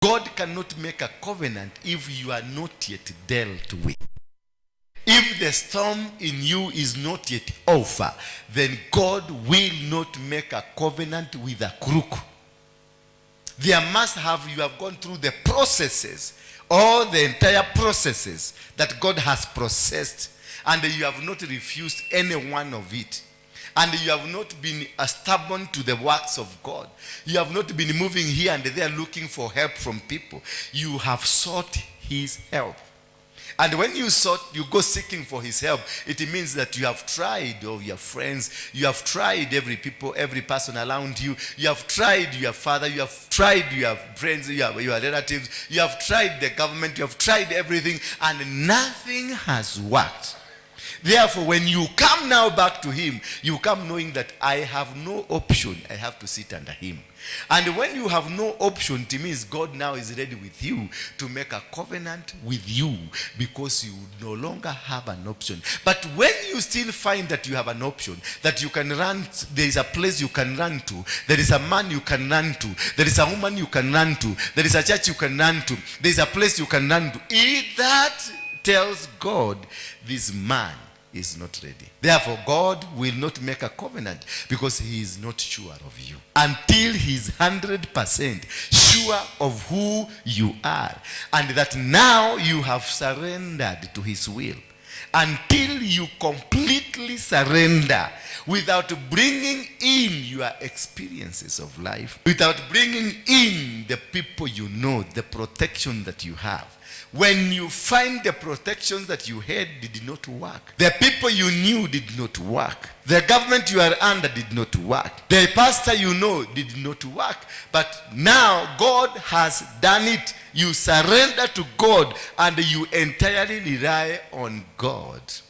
God cannot make a covenant if you are not yet dealt with. If the storm in you is not yet over, then God will not make a covenant with a crook. You have gone through the processes, all the entire processes that God has processed, and you have not refused any one of it. And you have not been stubborn to the works of God. You have not been moving here and there looking for help from people. You have sought his help. And when you go seeking for his help, it means that you have tried all your friends, you have tried every person around you, you have tried your father, you have tried your friends, your relatives, you have tried the government, you have tried everything, and nothing has worked. Therefore, when you come now back to him, you come knowing that I have no option. I have to sit under him. And when you have no option, it means God now is ready with you to make a covenant with you, because you no longer have an option. But when you still find that you have an option, that you can run, there is a place you can run to, there is a man you can run to, there is a woman you can run to, there is a church you can run to, there is a place you can run to, that tells God, this man is not ready. Therefore, God will not make a covenant, because he is not sure of you until he's 100% sure of who you are, and that now you have surrendered to his will. Until you completely surrender, without bringing in your experiences of life, without bringing in the people you know, the protection that you have. When you find the protections that you had did not work, the people you knew did not work, the government you are under did not work, the pastor you know did not work, but now God has done it. You surrender to God and you entirely rely on God.